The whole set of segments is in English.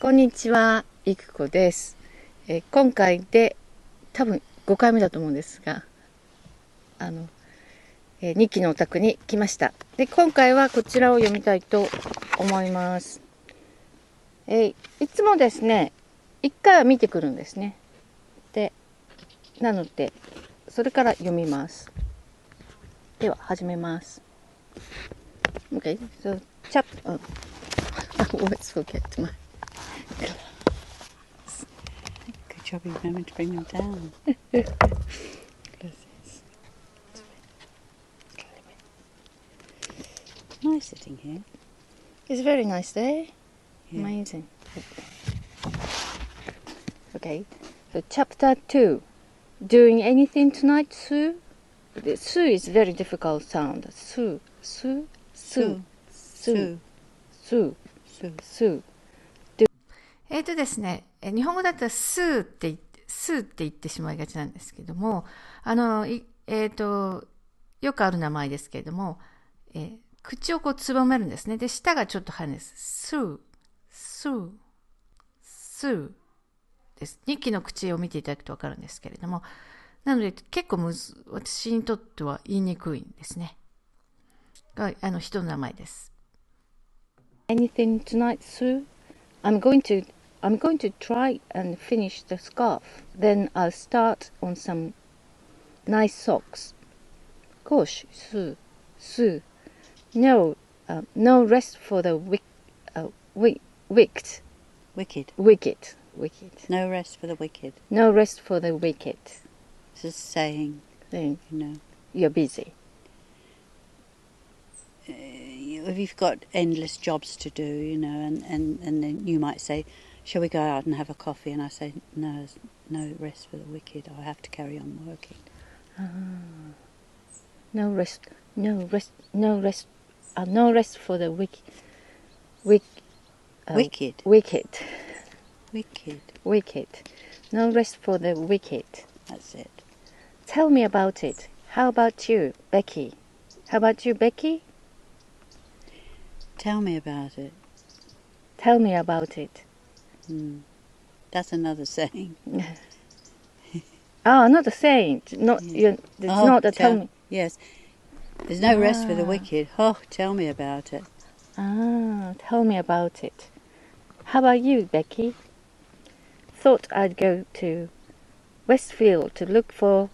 こんにちは、いくこです。今回で多分5回目だと思うんですが、日記のお宅に来ました。で、今回はこちらを読みたいと思います。いつもですね、1回は見てくるんですね。で、なので、それから読みます。では、始めます。Okay, so chapter... I always forget my... Good job you remembered to bring them down. Nice sitting here. It's a very nice day. Yeah. Amazing. Okay, so chapter 2. Doing anything tonight, Sue? The Sue is a very difficult sound. Sue, Sue, Sue, Sue, Sue, Sue. ですね、日本語だったらスーって言ってしまいがちなんですけども、よくある名前ですけれども、口をこうつばめるんですね。で、舌がちょっと入るんです。スー、スー、スーです。日記の口を見ていただくとわかるんですけれども、なので結構私にとっては言いにくいんですね。が、人の名前です。Anything tonight, Sue? I'm going to try and finish the scarf. Then I'll start on some nice socks. Gosh, Sue. No rest for the wicked. No rest for the wicked. No rest for the wicked. It's a saying, you know. You're busy. If you've got endless jobs to do, you know, and then you might say, shall we go out and have a coffee? And I say, no rest for the wicked. I have to carry on working. No rest for the wicked. No rest for the wicked. That's it. Tell me about it. How about you, Becky? How about you, Becky? Tell me about it. Tell me about it. That's another saying. Another saying. It's not a tell me. Yes. There's no rest for the wicked. Oh, tell me about it. Tell me about it. How about you, Becky? Thought I'd go to Westfield to look for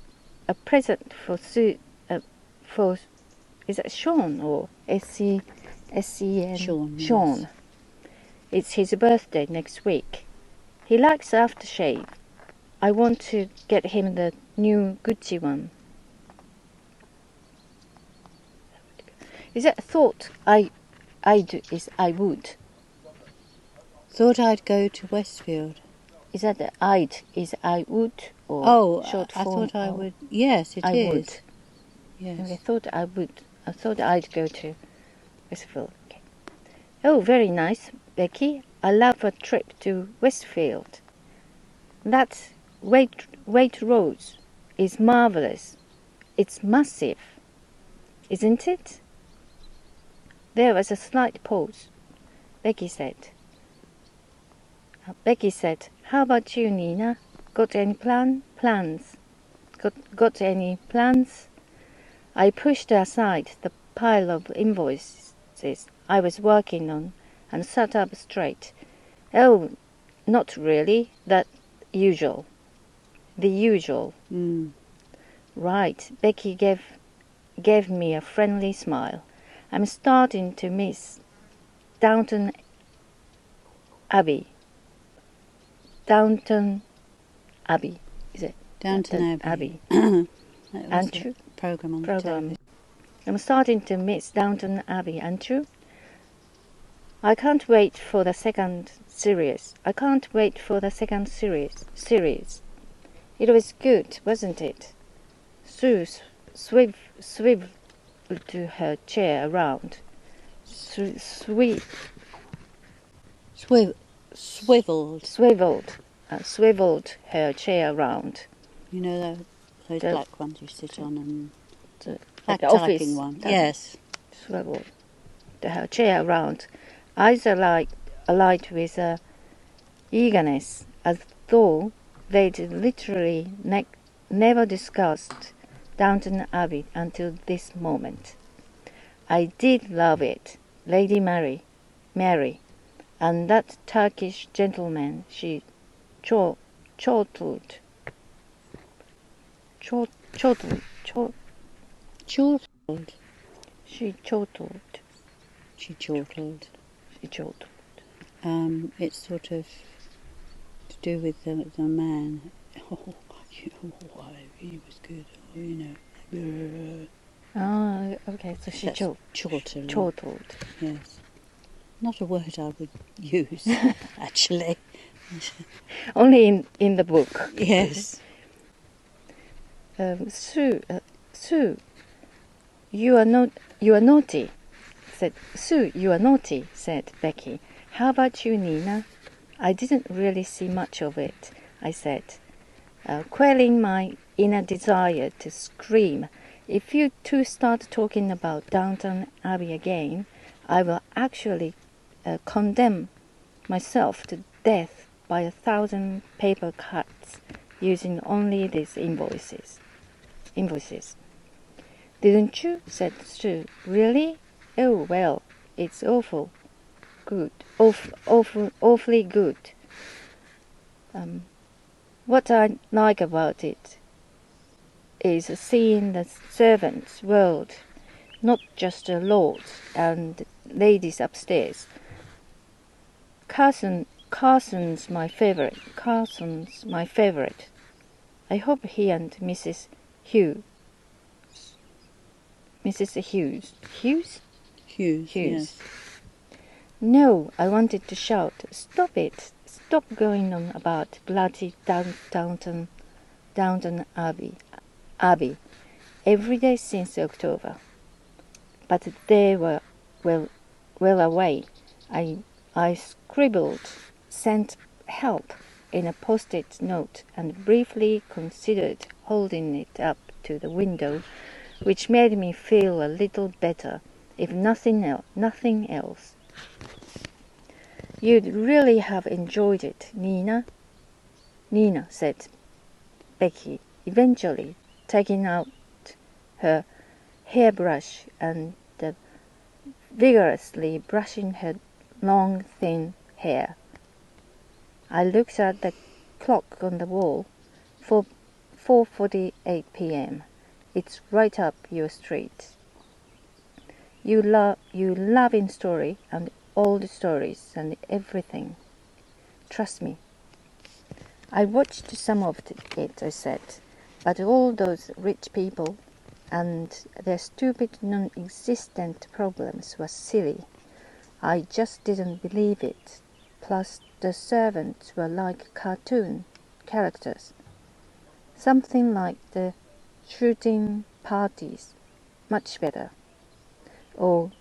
a present for is that Sean or S-E-N? Sean. Yes. It's his birthday next week. He likes aftershave. I want to get him the new Gucci one. Is that thought I would? Thought I'd go to Westfield. Is that the I'd is I would or short form? I thought I would. Yes, I is. Would. Yes. Okay, I thought I'd go to Westfield. Okay. Oh, very nice, Becky. I love a trip to Westfield. That Waitrose is marvelous. It's massive, isn't it? There was a slight pause. Becky said, how about you, Nina? Got any plans? Got any plans? I pushed aside the pile of invoices I was working on and sat up straight. Oh, not really. The usual. Right. Becky gave me a friendly smile. I'm starting to miss Downton Abbey. Downton Abbey, is it? Downton Abbey. Aren't you? Program on television. I'm starting to miss Downton Abbey, aren't you? I can't wait for the second series. It was good, wasn't it? Sue swiveled to her chair around. Swiveled her chair around. You know those black ones you sit on and like the typing office one. Yes. Swiveled her chair around. Eyes alight with a eagerness, as though they'd literally never discussed Downton Abbey until this moment. I did love it, Lady Mary, and that Turkish gentleman she chortled. It's sort of to do with the man. Oh, he was good. Oh, you know. Okay, so she chortled. Yes. Not a word I would use, actually. Only in the book. Yes. Sue, you are naughty, said Sue. You are naughty, said Becky. How about you, Nina? I didn't really see much of it, I said, quelling my inner desire to scream. If you two start talking about Downton Abbey again, I will actually condemn myself to death by 1,000 paper cuts using only these invoices. Didn't you? Said Sue. Really? Oh, well, it's awfully good. What I like about it is seeing the servants' world, not just the lords and ladies upstairs. Carson's my favorite. I hope he and Mrs. Hughes. Yes. No, I wanted to shout, stop it! Stop going on about bloody Downton Abbey every day since October. But they were well away. I scribbled, sent help in a post-it note, and briefly considered holding it up to the window, which made me feel a little better, if nothing else. You'd really have enjoyed it, Nina, said Becky, eventually taking out her hairbrush and vigorously brushing her long, thin hair. I looked at the clock on the wall. 4:48 p.m. It's right up your street. You love in story and old stories and everything. Trust me. I watched some of it, I said, but all those rich people and their stupid non-existent problems was silly. I just didn't believe it. Plus, the servants were like cartoon characters. Something like the shooting parties, much better. Or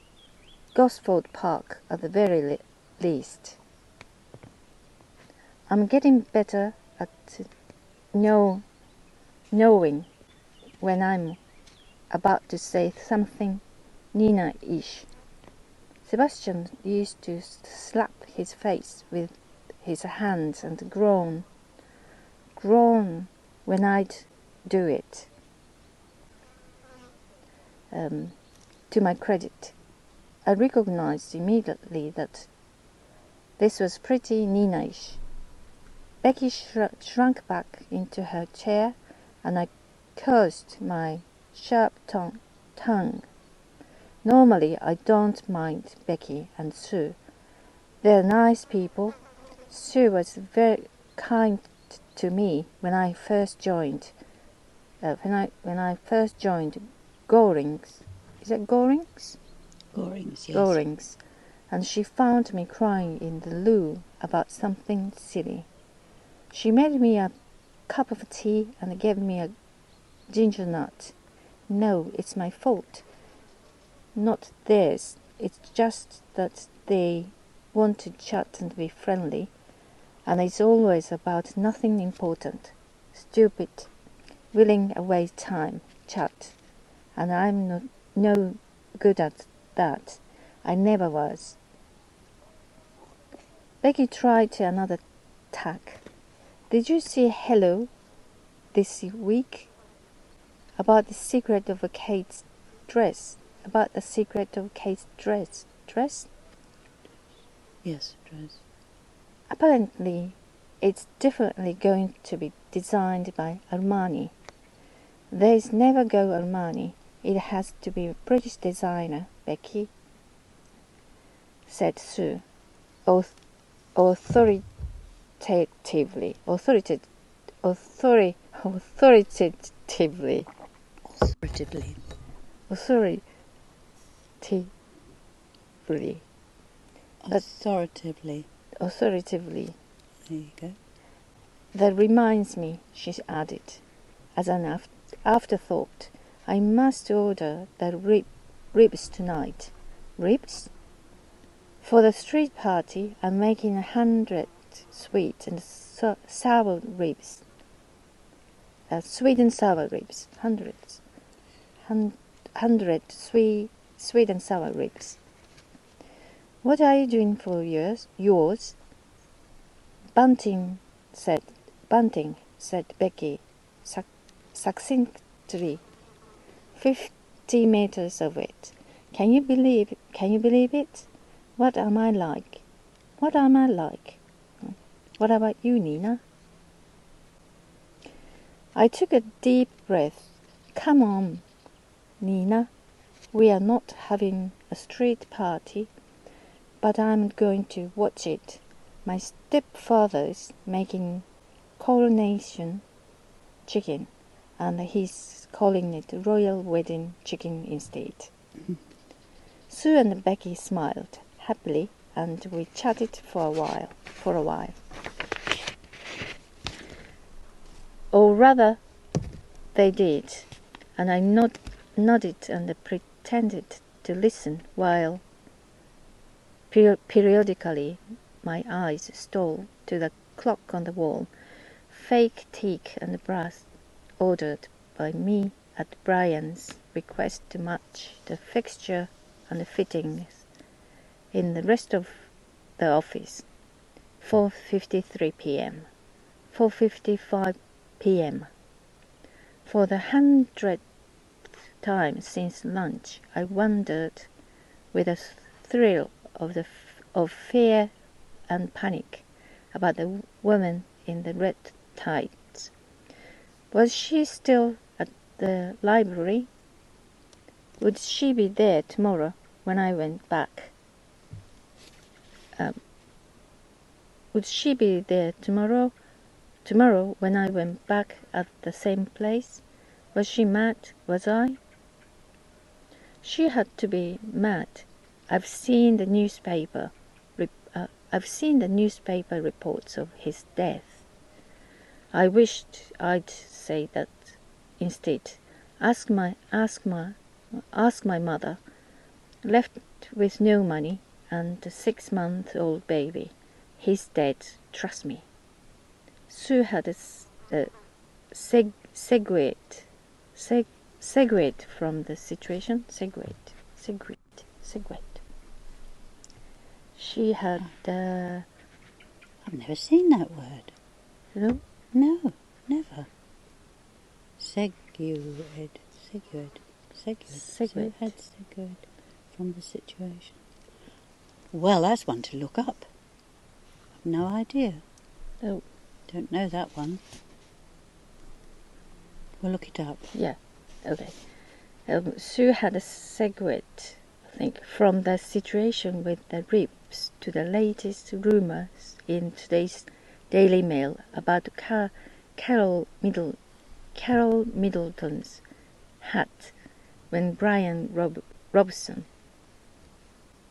Gosford Park at the very least. I'm getting better at knowing when I'm about to say something Nina-ish. Sebastian used to slap his face with his hands and groan when I'd do it. To my credit, I recognized immediately that this was pretty Nina-ish. Becky shrunk back into her chair, and I cursed my sharp tongue. Normally, I don't mind Becky and Sue. They're nice people. Sue was very kind to me when I first joined. When I first joined Gorings. Is it Gorings? Gorings, yes. Gorings. And she found me crying in the loo about something silly. She made me a cup of tea and gave me a ginger nut. No, it's my fault. Not theirs. It's just that they want to chat and be friendly, and it's always about nothing important. Stupid, willing away time, chat. And I'm no good at that. I never was. Becky tried another attack. Did you see Hello this week? About the secret of Kate's dress. About the secret of Kate's dress. Dress? Yes, dress. Apparently, it's definitely going to be designed by Armani. There's never go Armani. It has to be a British designer, Becky, said Sue, authoritatively. Authoritatively. Authoritatively. There you go. That reminds me, she added, as an afterthought, I must order the ribs tonight. Ribs? For the street party, I'm making 100 sweet and sour ribs. Sweet and sour ribs. 100 sweet and sour ribs. What are you doing for yours? Bunting, said Becky succinctly. 50 meters of it. Can you believe it? What am I like? What about you, Nina? I took a deep breath. Come on, Nina. We are not having a street party, but I'm going to watch it. My stepfather's making coronation chicken, and he's calling it royal wedding chicken instead. Sue and Becky smiled happily, and we chatted for a while. Or rather, they did, and I nodded and pretended to listen while periodically my eyes stole to the clock on the wall, fake teak and brass ordered by me at Brian's request to match the fixture and the fittings in the rest of the office. 4:53 p.m. 4:55 p.m. For the 100th time since lunch, I wondered with a thrill of fear and panic about the woman in the red tights. Was she still at the library? Would she be there tomorrow when I went back? Would she be there tomorrow when I went back at the same place? Was she mad? Was I? She had to be mad. I've seen the newspaper reports of his death. I wished I'd say that instead. Ask my mother, left with no money and a 6-month-old baby. He's dead, trust me. Sue had a segued from the situation. Segued. She had I've never seen that word. no? No, never. Segued. Sue had segued from the situation. Well, that's one to look up. I've no idea. Oh. Don't know that one. We'll look it up. Yeah, okay. Sue had a segued, I think, from the situation with the ribs to the latest rumors in today's Daily Mail about Carol Middleton's hat when Brian Robson,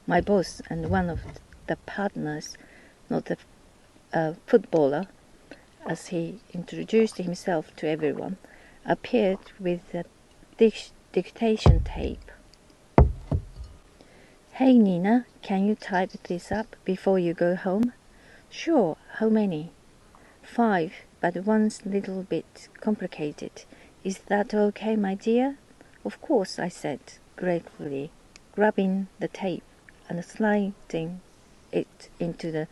my boss and one of the partners, not a footballer, as he introduced himself to everyone, appeared with a dictation tape. Hey Nina, can you type this up before you go home? Sure, how many? 5, but one's a little bit complicated. Is that okay, my dear? Of course, I said, gratefully, grabbing the tape and sliding it into the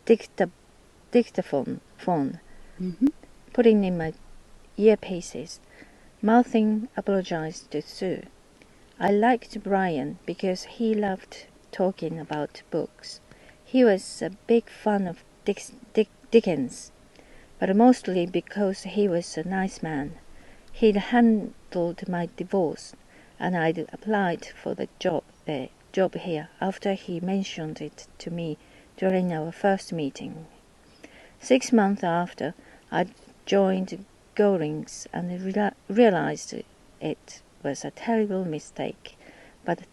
dictaphone, putting in my earpieces, mouthing apologies to Sue. I liked Brian because he loved talking about books. He was a big fan of Dickens, but mostly because he was a nice man. He'd handled my divorce, and I'd applied for the job here after he mentioned it to me during our first meeting. 6 months after, I joined Goring's and realized it was a terrible mistake, but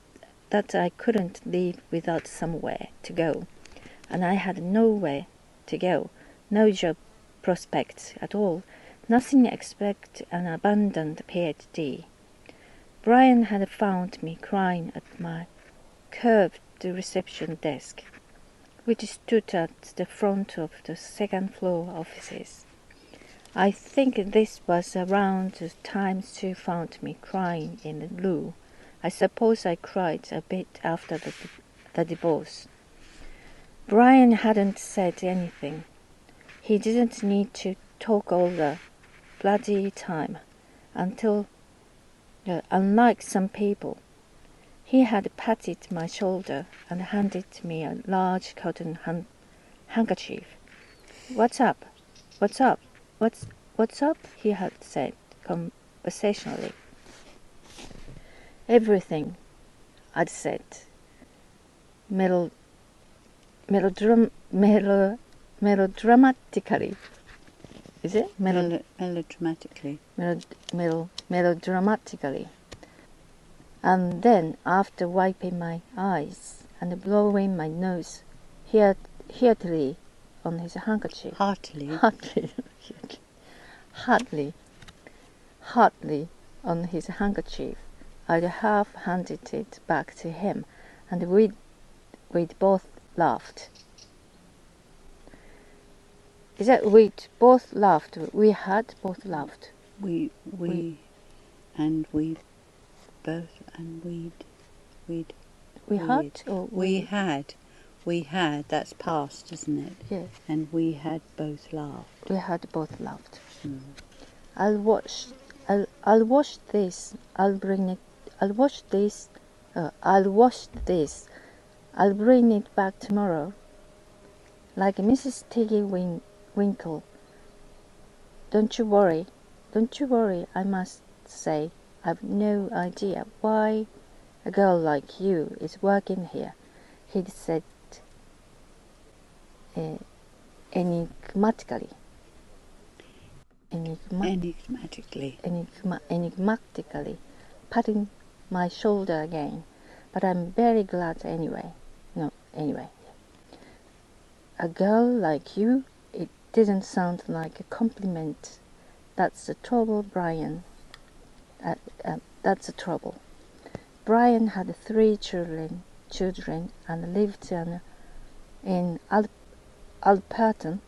that I couldn't leave without somewhere to go, and I had nowhere to go, no job prospects at all, nothing except an abandoned PhD. Brian had found me crying at my curved reception desk, which stood at the front of the second-floor offices. I think this was around the time Sue found me crying in the loo. I suppose I cried a bit after the divorce. Brian hadn't said anything. He didn't need to talk all the bloody time, unlike some people. He had patted my shoulder and handed me a large cotton handkerchief. What's up? What's up? What's up? He had said conversationally. Everything, I'd said. Melodramatically. Is it? Melodramatically. Melodramatically. And then, after wiping my eyes and blowing my nose heartily on his handkerchief. Heartily on his handkerchief, I'd half handed it back to him, and we'd both laughed. Is that we'd both laughed? We had both laughed. We both and we'd. We had or we had. That's past, isn't it? Yes. And we had both laughed. We had both laughed. Mm. I'll wash this. I'll wash this. I'll bring it back tomorrow. Like Mrs. Tiggy Winkle. Don't you worry, I must say. I've no idea why a girl like you is working here, he'd said enigmatically, patting my shoulder again. But I'm very glad anyway. A girl like you? It didn't sound like a compliment. That's the trouble, Brian. That's the trouble. Brian had 3 children and lived in Alperton,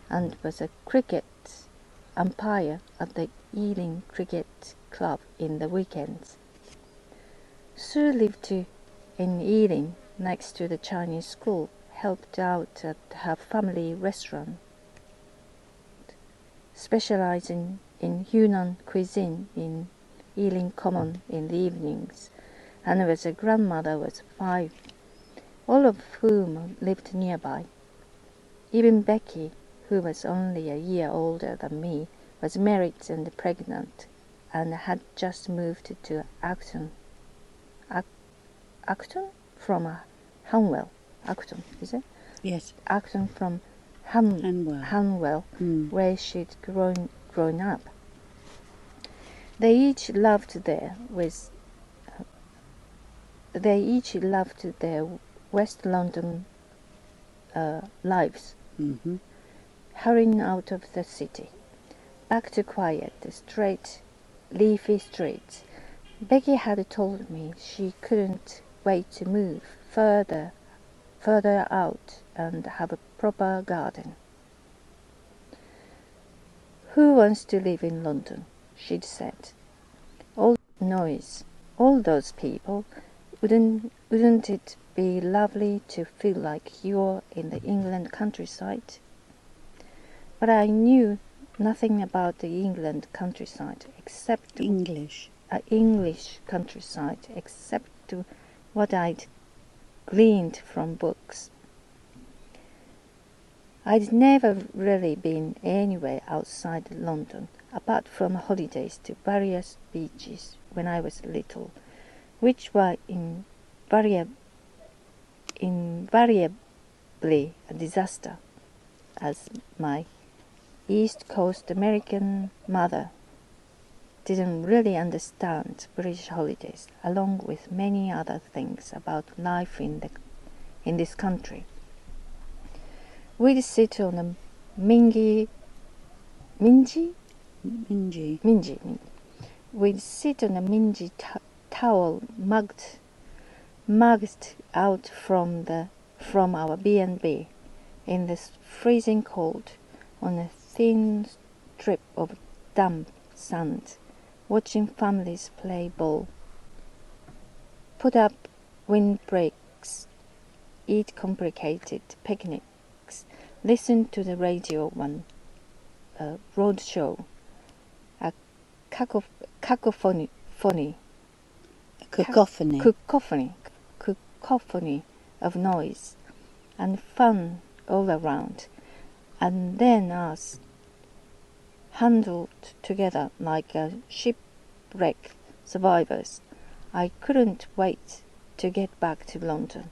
and was a cricket umpire at the Ealing Cricket Club in the weekends. Sue lived in Ealing, next to the Chinese school, helped out at her family restaurant, specializing in Yunnan cuisine in Ealing Common in the evenings, and as a grandmother was 5, all of whom lived nearby. Even Becky, who was only a year older than me, was married and pregnant, and had just moved to Acton from Hanwell. Acton, is it? Yes. Acton from Hanwell, where she'd grown up. They each loved their West London lives, hurrying out of the city, back to quiet, straight, leafy streets. Becky had told me she couldn't wait to move further out and have a proper garden. Who wants to live in London? She'd said. All the noise, all those people. Wouldn't it be lovely to feel like you're in the England countryside? But I knew nothing about the England countryside except English countryside, except what I'd gleaned from books. I'd never really been anywhere outside London, apart from holidays to various beaches when I was little, which were invariably a disaster, as my East Coast American mother didn't really understand British holidays, along with many other things about life in this country. We'd sit on a mingy. We'd sit on a mingy towel mugged out from our B&B in the freezing cold on a thin strip of damp sand, watching families play ball, put up windbreaks, eat complicated picnics, listen to the radio one road show, a cacophony of noise and fun all around, and then us huddled together like shipwreck survivors. I couldn't wait to get back to London.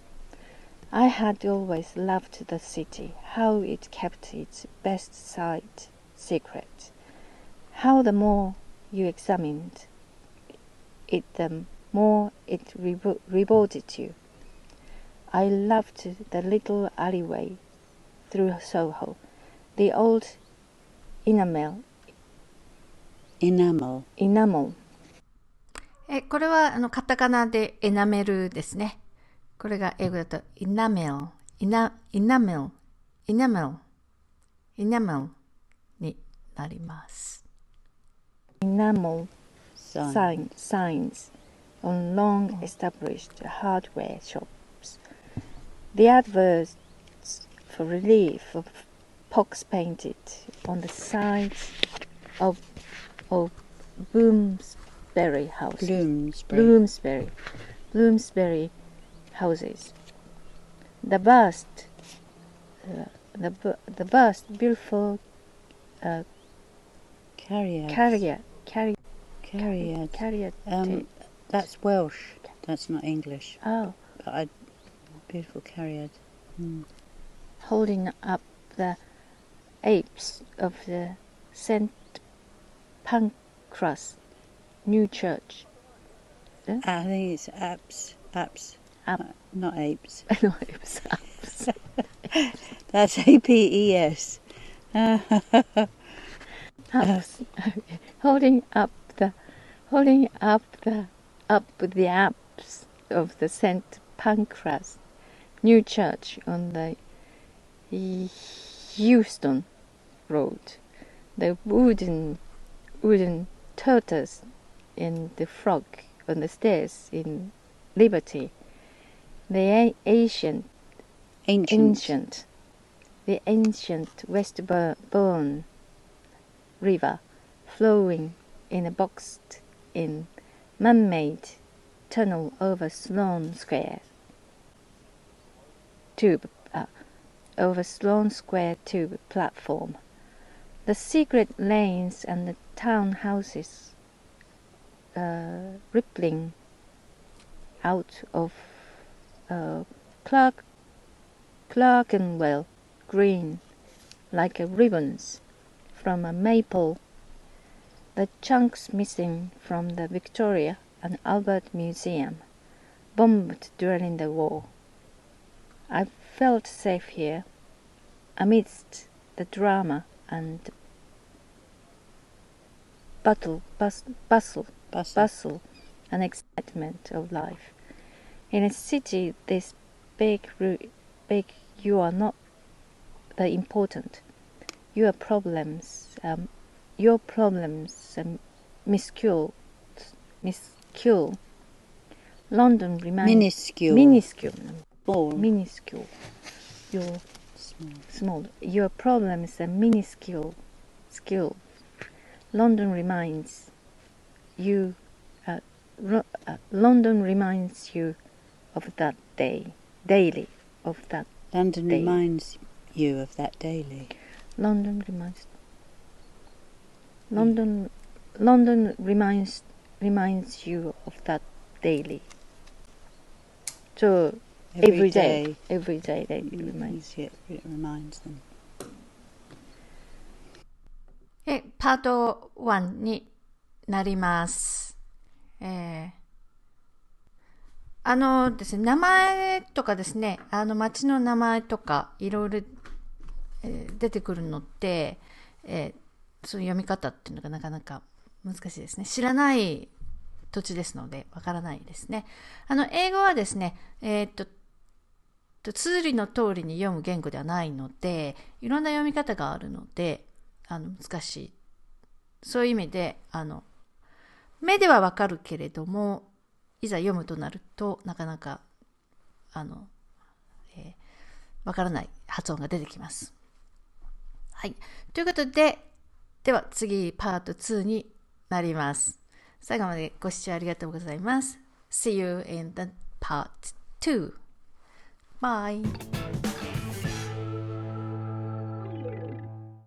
I had always loved the city, how it kept its best side secret, how the more you examined it, the more it rewarded you. I loved the little alleyway through Soho, the old enamel. これはカタカナでエナメルですね。これが英語だとenamelになります。Enamel signs on long established hardware shops. The adverts for relief of pox painted on the sides of Bloomsbury houses. Bloomsbury houses. The vast, beautiful caryatids. That's Welsh. That's not English. Oh. But beautiful caryatid. Holding up the apse of the St. Pancras new church. I think it's apse. Not apes. No, it was apse. That's APES. Apse. Holding up the apse of the St. Pancras new church on the Euston Road. The wooden tortoise and the frog on the stairs in Liberty. The ancient Westbourne River flowing in a boxed-in man-made tunnel over Sloane Square tube platform. The secret lanes and the town houses rippling out of Clerkenwell Green like ribbons from a maple, the chunks missing from the Victoria and Albert Museum, bombed during the war. I felt safe here, amidst the drama and bustle and excitement of life. In a city this big, you are not the important. Your problems minuscule London reminds minuscule. minuscule. Small. Minuscule. You're small. Your problem is a minuscule skill. London reminds you. London reminds you of that day. Daily of that. London day. reminds you of that daily. London reminds. London reminds you of that daily. So every day it reminds. It reminds them. パート1になります。ですね、名前とかですね、町の名前とかいろいろ、出てくるのって、そういう読み方っていうのがなかなか難しいですね。知らない土地ですのでわからないですね。英語はですね、綴りの通りに読む言語ではないので、いろんな読み方があるので、難しい。そういう意味で、目ではわかるけれども、いざ読むとなるとなかなかわからない発音が出てきます。はい。ということで、では次パート2になります。最後までご視聴ありがとうございます。See you in the part 2. Bye.